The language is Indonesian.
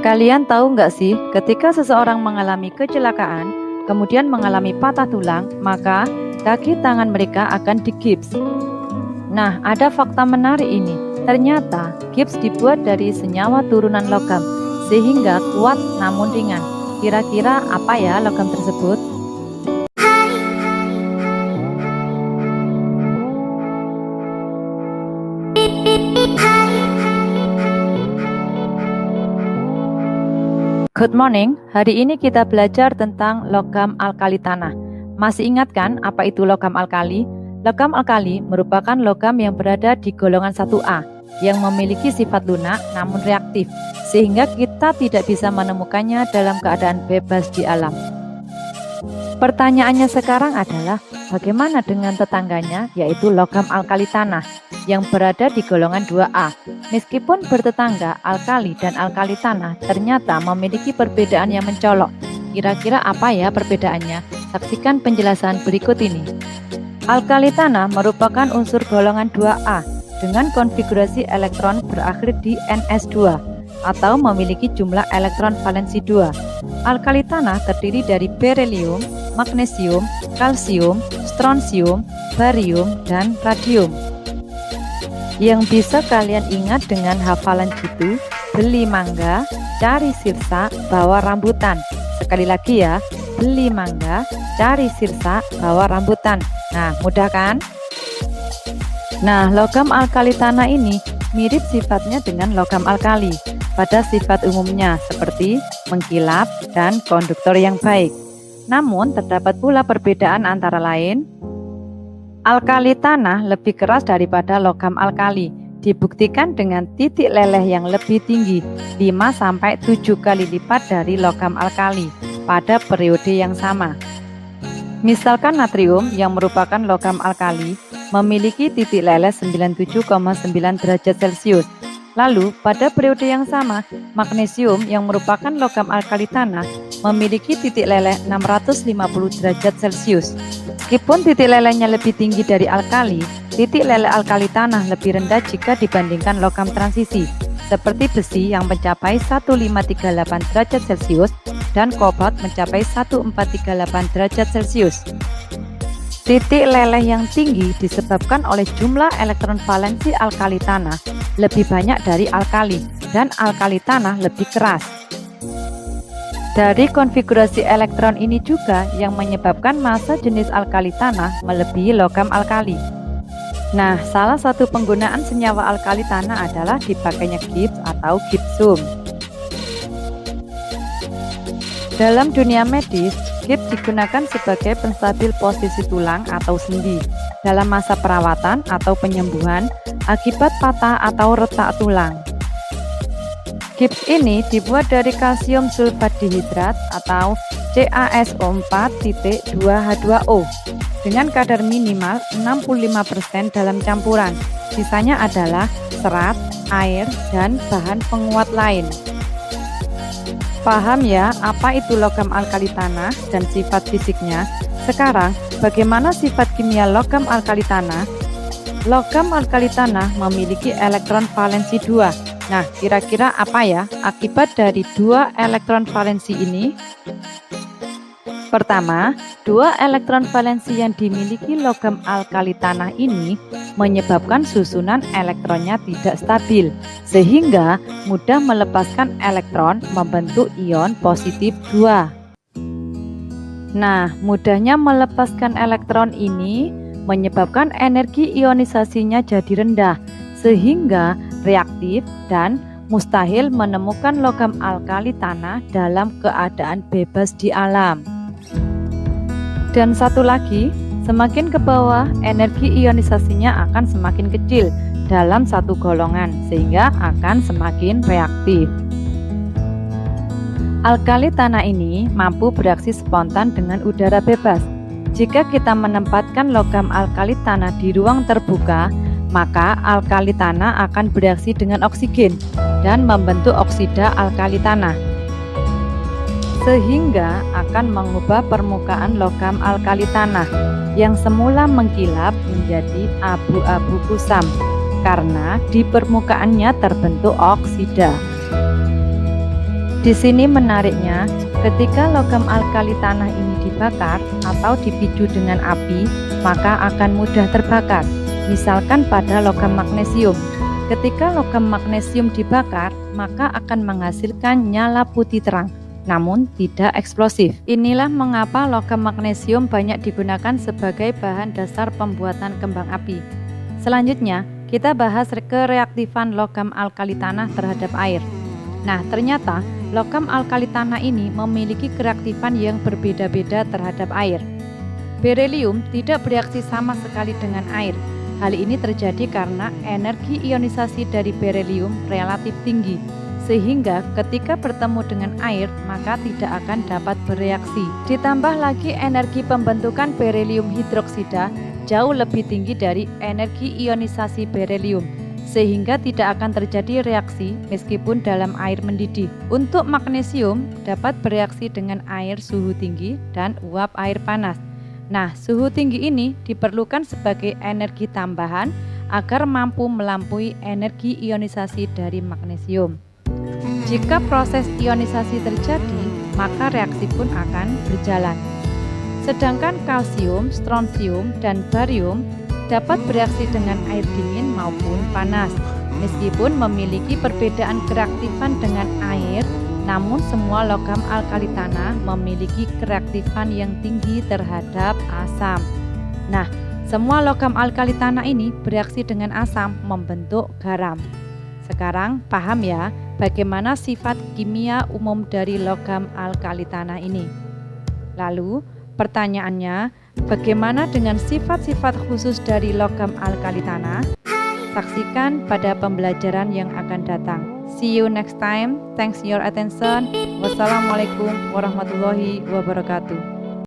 Kalian tahu nggak sih, ketika seseorang mengalami kecelakaan, kemudian mengalami patah tulang, maka kaki tangan mereka akan digips. Nah, ada fakta menarik ini. Ternyata gips dibuat dari senyawa turunan logam, sehingga kuat namun ringan. Kira-kira apa ya logam tersebut? Good morning, hari ini kita belajar tentang logam alkali tanah. Masih ingat kan apa itu logam alkali? Logam alkali merupakan logam yang berada di golongan 1A yang memiliki sifat lunak namun reaktif, sehingga kita tidak bisa menemukannya dalam keadaan bebas di alam. Pertanyaannya sekarang adalah, bagaimana dengan tetangganya, yaitu logam alkali tanah yang berada di golongan 2A. Meskipun bertetangga, alkali dan alkali tanah ternyata memiliki perbedaan yang mencolok. Kira-kira apa ya perbedaannya? Saksikan penjelasan berikut ini. Alkali tanah merupakan unsur golongan 2A dengan konfigurasi elektron berakhir di Ns2 atau memiliki jumlah elektron valensi 2. Alkali tanah terdiri dari berelium, magnesium, kalsium, strontium, barium, dan radium. Yang bisa kalian ingat dengan hafalan gitu, beli mangga, cari sirsa, bawa rambutan. Sekali lagi ya, beli mangga, cari sirsa, bawa rambutan. Nah, mudah kan? Nah, logam alkali tanah ini mirip sifatnya dengan logam alkali pada sifat umumnya seperti mengkilap dan konduktor yang baik. Namun, terdapat pula perbedaan antara lain. Alkali tanah lebih keras daripada logam alkali, dibuktikan dengan titik leleh yang lebih tinggi, 5-7 kali lipat dari logam alkali pada periode yang sama. Misalkan natrium yang merupakan logam alkali memiliki titik leleh 97,9 derajat Celcius. Lalu, pada periode yang sama, magnesium yang merupakan logam alkali tanah memiliki titik leleh 650 derajat Celcius. Meskipun titik lelehnya lebih tinggi dari alkali, titik leleh alkali tanah lebih rendah jika dibandingkan logam transisi, seperti besi yang mencapai 1538 derajat Celcius dan kobalt mencapai 1438 derajat Celcius. Titik leleh yang tinggi disebabkan oleh jumlah elektron valensi alkali tanah lebih banyak dari alkali, dan alkali tanah lebih keras. Dari konfigurasi elektron ini juga yang menyebabkan massa jenis alkali tanah melebihi logam alkali. Nah, salah satu penggunaan senyawa alkali tanah adalah dipakainya gips atau gipsum. Dalam dunia medis, gips digunakan sebagai penstabil posisi tulang atau sendi dalam masa perawatan atau penyembuhan akibat patah atau retak tulang. Gips ini dibuat dari kalsium sulfat dihidrat atau CaSO4.2H2O dengan kadar minimal 65% dalam campuran. Sisanya adalah serat, air, dan bahan penguat lain. Paham ya apa itu logam alkali tanah dan sifat fisiknya? Sekarang, bagaimana sifat kimia logam alkali tanah? Logam alkali tanah memiliki elektron valensi 2. Nah, kira-kira apa ya akibat dari 2 elektron valensi ini? Pertama, 2 elektron valensi yang dimiliki logam alkali tanah ini menyebabkan susunan elektronnya tidak stabil, sehingga mudah melepaskan elektron membentuk ion positif 2. Nah, mudahnya melepaskan elektron ini menyebabkan energi ionisasinya jadi rendah, sehingga reaktif dan mustahil menemukan logam alkali tanah dalam keadaan bebas di alam. Dan satu lagi, semakin ke bawah, energi ionisasinya akan semakin kecil dalam satu golongan, sehingga akan semakin reaktif. Alkali tanah ini mampu bereaksi spontan dengan udara bebas. Jika kita menempatkan logam alkali tanah di ruang terbuka, maka alkali tanah akan bereaksi dengan oksigen dan membentuk oksida alkali tanah, sehingga akan mengubah permukaan logam alkali tanah yang semula mengkilap menjadi abu-abu kusam karena di permukaannya terbentuk oksida. Di sini menariknya, ketika logam alkali tanah ini dibakar atau dipicu dengan api, maka akan mudah terbakar. Misalkan pada logam magnesium. Ketika logam magnesium dibakar, maka akan menghasilkan nyala putih terang, namun tidak eksplosif. Inilah mengapa logam magnesium banyak digunakan sebagai bahan dasar pembuatan kembang api. Selanjutnya, kita bahas kereaktifan logam alkali tanah terhadap air. Nah, ternyata logam alkali tanah ini memiliki kereaktifan yang berbeda-beda terhadap air. Berelium tidak bereaksi sama sekali dengan air. Hal ini terjadi karena energi ionisasi dari berelium relatif tinggi, sehingga ketika bertemu dengan air maka tidak akan dapat bereaksi. Ditambah lagi energi pembentukan berelium hidroksida jauh lebih tinggi dari energi ionisasi berelium, sehingga tidak akan terjadi reaksi meskipun dalam air mendidih. Untuk magnesium dapat bereaksi dengan air suhu tinggi dan uap air panas. Nah, suhu tinggi ini diperlukan sebagai energi tambahan agar mampu melampaui energi ionisasi dari magnesium. Jika proses ionisasi terjadi, maka reaksi pun akan berjalan. Sedangkan kalsium, strontium, dan barium dapat bereaksi dengan air dingin maupun panas. Meskipun memiliki perbedaan kereaktifan dengan air, namun semua logam alkali tanah memiliki kereaktifan yang tinggi terhadap asam. Nah, semua logam alkali tanah ini bereaksi dengan asam membentuk garam. Sekarang paham ya bagaimana sifat kimia umum dari logam alkali tanah ini. Lalu pertanyaannya, bagaimana dengan sifat-sifat khusus dari logam alkali tanah? Saksikan pada pembelajaran yang akan datang. See you next time. Thanks your attention. Wassalamualaikum warahmatullahi wabarakatuh.